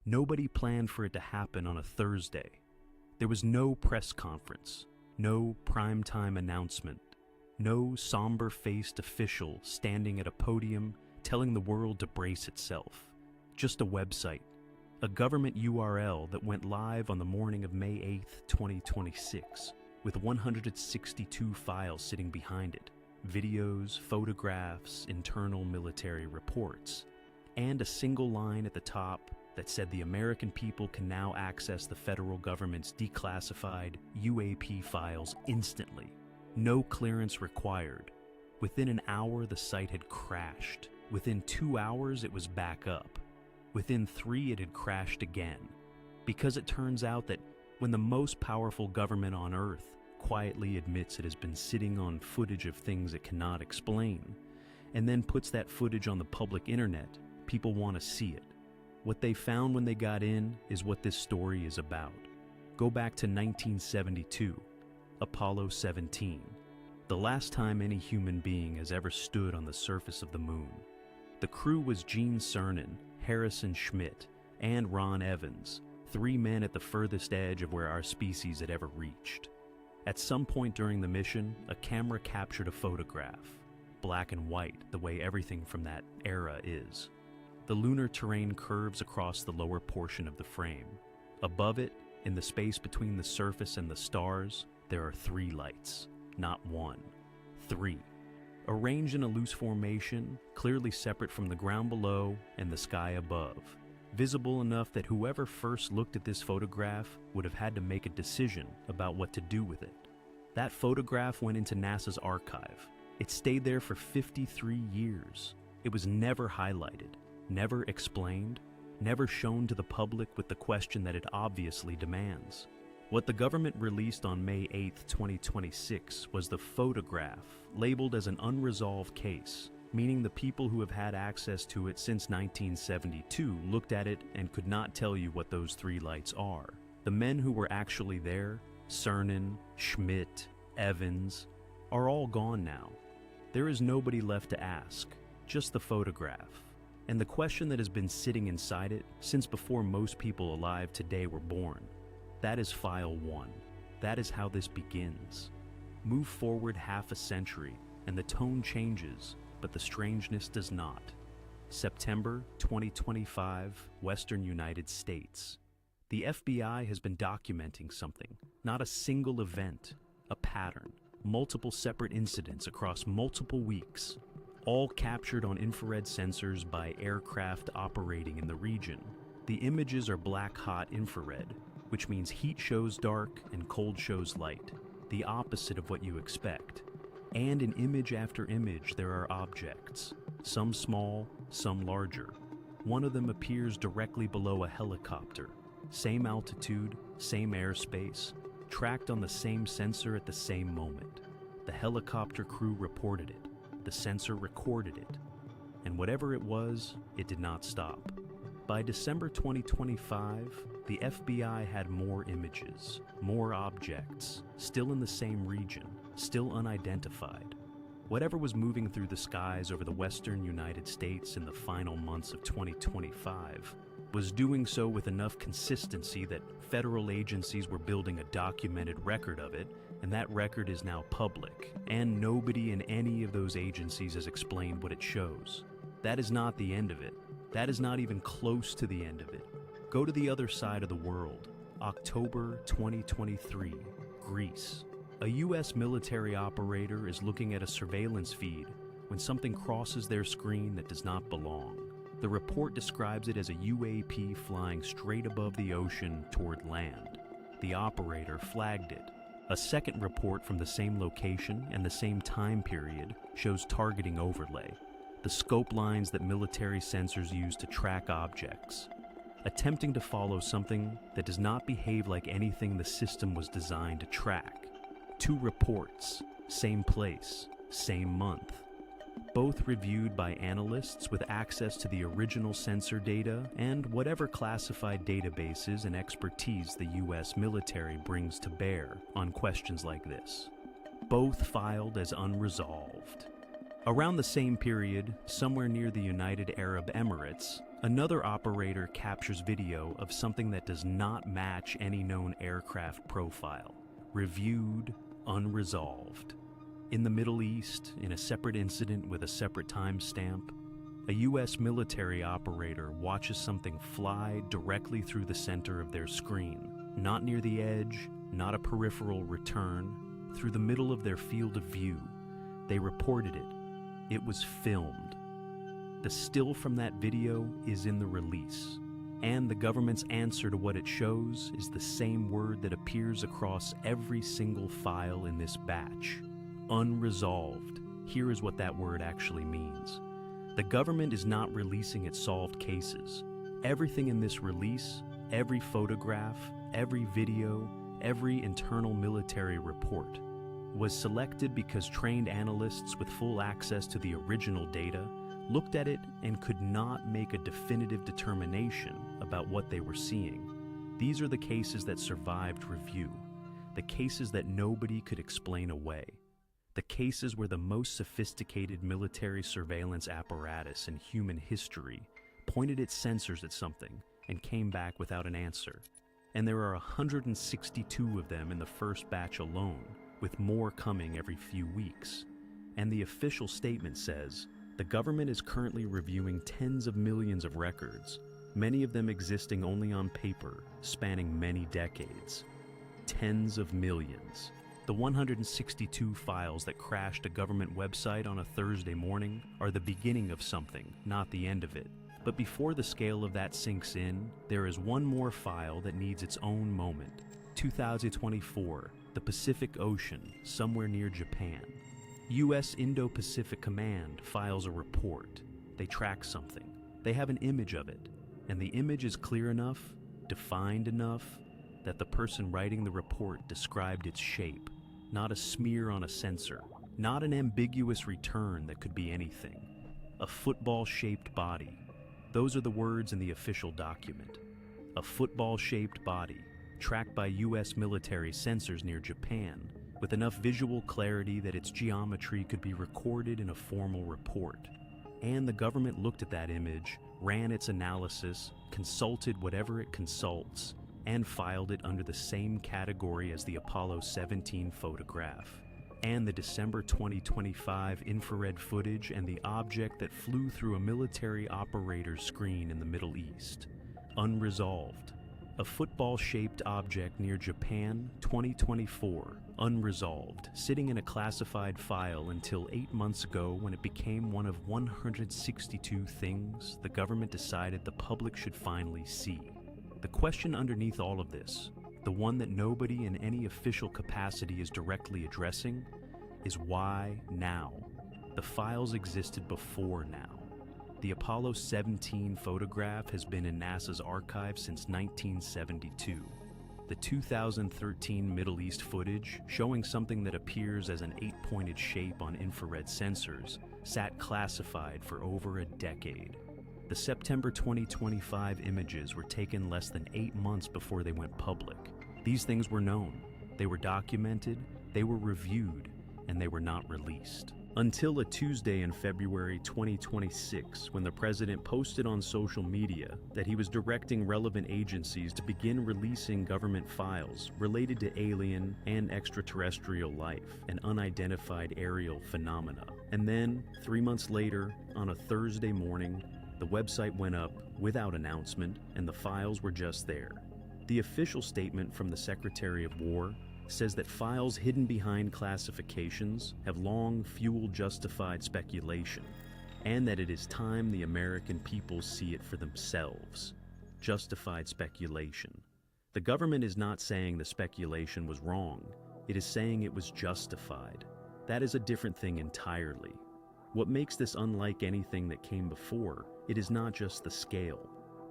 Nobody planned for it to happen on a Thursday. There was no press conference, no primetime announcement, no somber-faced official standing at a podium telling the world to brace itself. Just a website, a government URL that went live on the morning of May 8, 2026, with 162 files sitting behind it, videos, photographs, internal military reports, and a single line at the top that said the American people can now access the federal government's declassified UAP files instantly. No clearance required. Within an hour, the site had crashed. Within 2 hours, it was back up. Within 3, it had crashed again. Because it turns out that when the most powerful government on Earth quietly admits it has been sitting on footage of things it cannot explain, and then puts that footage on the public internet, people want to see it. What they found when they got in is what this story is about. Go back to 1972, Apollo 17, the last time any human being has ever stood on the surface of the moon. The crew was Gene Cernan, Harrison Schmitt, and Ron Evans, 3 men at the furthest edge of where our species had ever reached. At some point during the mission, a camera captured a photograph, black and white, the way everything from that era is. The lunar terrain curves across the lower portion of the frame. Above it, in the space between the surface and the stars, there are 3 lights, not 1, 3. Arranged in a loose formation, clearly separate from the ground below and the sky above. Visible enough that whoever first looked at this photograph would have had to make a decision about what to do with it. That photograph went into NASA's archive. It stayed there for 53 years. It was never highlighted, never explained, never shown to the public with the question that it obviously demands. What the government released on May 8, 2026 was the photograph, labeled as an unresolved case, meaning the people who have had access to it since 1972 looked at it and could not tell you what those 3 lights are. The men who were actually there, Cernan, Schmitt, Evans, are all gone now. There is nobody left to ask, just the photograph. And the question that has been sitting inside it since before most people alive today were born. That is file 1. That is how this begins. Move forward half a century, and the tone changes, but the strangeness does not. September 2025, Western United States. The FBI has been documenting something, not a single event, a pattern, multiple separate incidents across multiple weeks, all captured on infrared sensors by aircraft operating in the region. The images are black-hot infrared, which means heat shows dark and cold shows light, the opposite of what you expect. And in image after image, there are objects, some small, some larger. One of them appears directly below a helicopter, same altitude, same airspace, tracked on the same sensor at the same moment. The helicopter crew reported it. The sensor recorded it, and whatever it was, it did not stop. By December 2025, the FBI had more images, more objects, still in the same region, still unidentified. Whatever was moving through the skies over the western United States in the final months of 2025 was doing so with enough consistency that federal agencies were building a documented record of it, and that record is now public, and nobody in any of those agencies has explained what it shows. That is not the end of it. That is not even close to the end of it. Go to the other side of the world. October 2023, Greece. A U.S. military operator is looking at a surveillance feed when something crosses their screen that does not belong. The report describes it as a UAP flying straight above the ocean toward land. The operator flagged it. A second report from the same location and the same time period shows targeting overlay, the scope lines that military sensors use to track objects, attempting to follow something that does not behave like anything the system was designed to track. 2 reports, same place, same month. Both reviewed by analysts with access to the original sensor data and whatever classified databases and expertise the U.S. military brings to bear on questions like this. Both filed as unresolved. Around the same period, somewhere near the United Arab Emirates, Another operator captures video of something that does not match any known aircraft profile. Reviewed, unresolved. In the Middle East, in a separate incident with a separate timestamp, a U.S. military operator watches something fly directly through the center of their screen. Not near the edge, not a peripheral return, through the middle of their field of view. They reported it. It was filmed. The still from that video is in the release. And the government's answer to what it shows is the same word that appears across every single file in this batch. Unresolved. Here is what that word actually means. The government is not releasing its solved cases. Everything in this release, every photograph, every video, every internal military report, was selected because trained analysts with full access to the original data looked at it and could not make a definitive determination about what they were seeing. These are the cases that survived review, the cases that nobody could explain away, the cases where the most sophisticated military surveillance apparatus in human history pointed its sensors at something and came back without an answer. And there are 162 of them in the first batch alone, with more coming every few weeks. And the official statement says, the government is currently reviewing tens of millions of records, many of them existing only on paper, spanning many decades. Tens of millions. The 162 files that crashed a government website on a Thursday morning are the beginning of something, not the end of it. But before the scale of that sinks in, there is one more file that needs its own moment. 2024, the Pacific Ocean, somewhere near Japan. U.S. Indo-Pacific Command files a report. They track something. They have an image of it. And the image is clear enough, defined enough, that the person writing the report described its shape. Not a smear on a sensor. Not an ambiguous return that could be anything. A football-shaped body. Those are the words in the official document. A football-shaped body, tracked by U.S. military sensors near Japan, with enough visual clarity that its geometry could be recorded in a formal report. And the government looked at that image, ran its analysis, consulted whatever it consults, and filed it under the same category as the Apollo 17 photograph, and the December 2025 infrared footage and the object that flew through a military operator's screen in the Middle East. Unresolved. A football-shaped object near Japan, 2024, unresolved, sitting in a classified file until 8 months ago when it became one of 162 things the government decided the public should finally see. The question underneath all of this, the one that nobody in any official capacity is directly addressing, is why now? The files existed before now. The Apollo 17 photograph has been in NASA's archive since 1972. The 2013 Middle East footage, showing something that appears as an 8-pointed shape on infrared sensors, sat classified for over a decade. The September 2025 images were taken less than 8 months before they went public. These things were known, they were documented, they were reviewed, and they were not released. Until a Tuesday in February 2026, when the president posted on social media that he was directing relevant agencies to begin releasing government files related to alien and extraterrestrial life and unidentified aerial phenomena. And then, 3 months later, on a Thursday morning, the website went up without announcement and the files were just there. The official statement from the Secretary of War says that files hidden behind classifications have long fueled justified speculation, and that it is time the American people see it for themselves. Justified speculation. The government is not saying the speculation was wrong, it is saying it was justified. That is a different thing entirely. What makes this unlike anything that came before, it is not just the scale.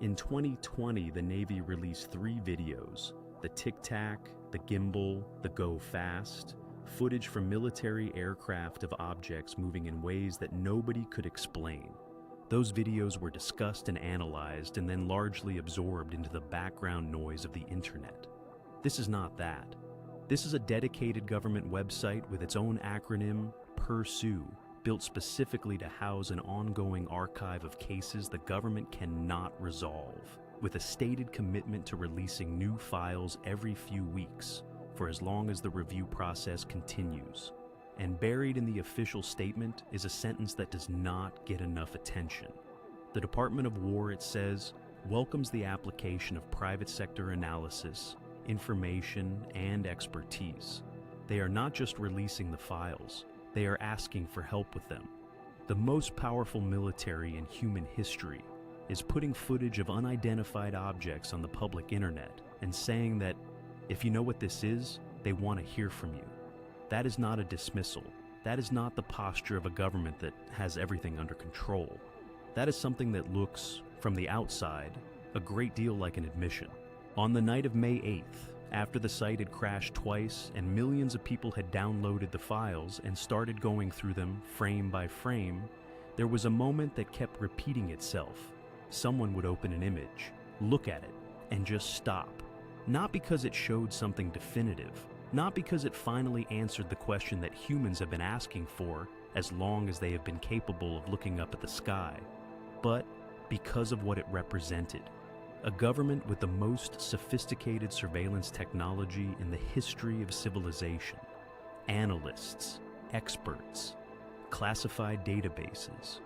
In 2020, the Navy released 3 videos, the Tic Tac, the Gimbal, the Go Fast, footage from military aircraft of objects moving in ways that nobody could explain. Those videos were discussed and analyzed and then largely absorbed into the background noise of the internet. This is not that. This is a dedicated government website with its own acronym, PURSUE, built specifically to house an ongoing archive of cases the government cannot resolve, with a stated commitment to releasing new files every few weeks for as long as the review process continues. And buried in the official statement is a sentence that does not get enough attention. The Department of War, it says, welcomes the application of private sector analysis, information, and expertise. They are not just releasing the files, they are asking for help with them. The most powerful military in human history is putting footage of unidentified objects on the public internet and saying that if you know what this is, they want to hear from you. That is not a dismissal. That is not the posture of a government that has everything under control. That is something that looks, from the outside, a great deal like an admission. On the night of May 8th, after the site had crashed twice and millions of people had downloaded the files and started going through them frame by frame, there was a moment that kept repeating itself. Someone would open an image, look at it, and just stop. Not because it showed something definitive, not because it finally answered the question that humans have been asking for as long as they have been capable of looking up at the sky, but because of what it represented. A government with the most sophisticated surveillance technology in the history of civilization. Analysts, experts, classified databases.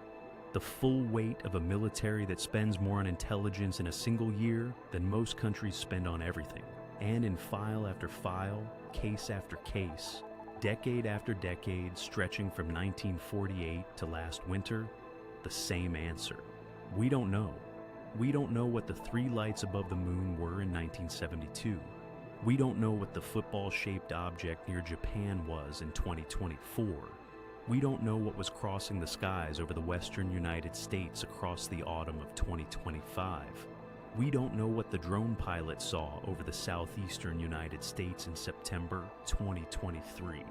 The full weight of a military that spends more on intelligence in a single year than most countries spend on everything. And in file after file, case after case, decade after decade, stretching from 1948 to last winter, the same answer. We don't know. We don't know what the three lights above the moon were in 1972. We don't know what the football-shaped object near Japan was in 2024. We don't know what was crossing the skies over the western United States across the autumn of 2025. We don't know what the drone pilot saw over the southeastern United States in September 2023.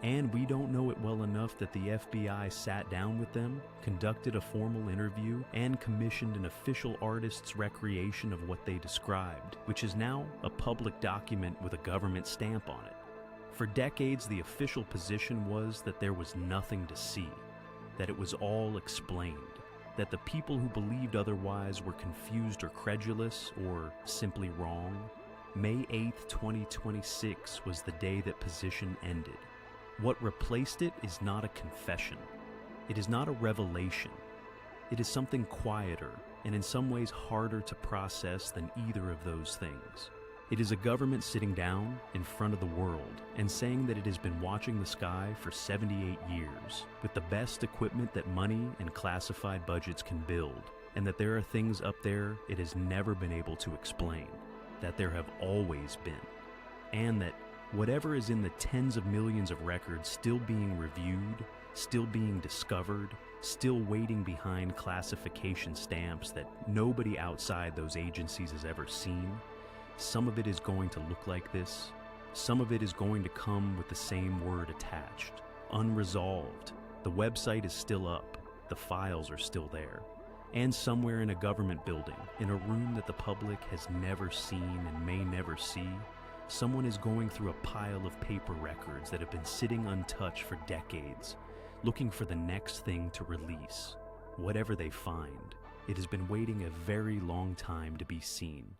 And we don't know it well enough that the FBI sat down with them, conducted a formal interview, and commissioned an official artist's recreation of what they described, which is now a public document with a government stamp on it. For decades, the official position was that there was nothing to see, that it was all explained, that the people who believed otherwise were confused or credulous or simply wrong. May 8th, 2026 was the day that position ended. What replaced it is not a confession. It is not a revelation. It is something quieter and in some ways harder to process than either of those things. It is a government sitting down in front of the world and saying that it has been watching the sky for 78 years with the best equipment that money and classified budgets can build, and that there are things up there it has never been able to explain, that there have always been, and that whatever is in the tens of millions of records still being reviewed, still being discovered, still waiting behind classification stamps that nobody outside those agencies has ever seen, some of it is going to look like this. Some of it is going to come with the same word attached. Unresolved. The website is still up. The files are still there. And somewhere in a government building, in a room that the public has never seen and may never see, someone is going through a pile of paper records that have been sitting untouched for decades, looking for the next thing to release. Whatever they find, it has been waiting a very long time to be seen.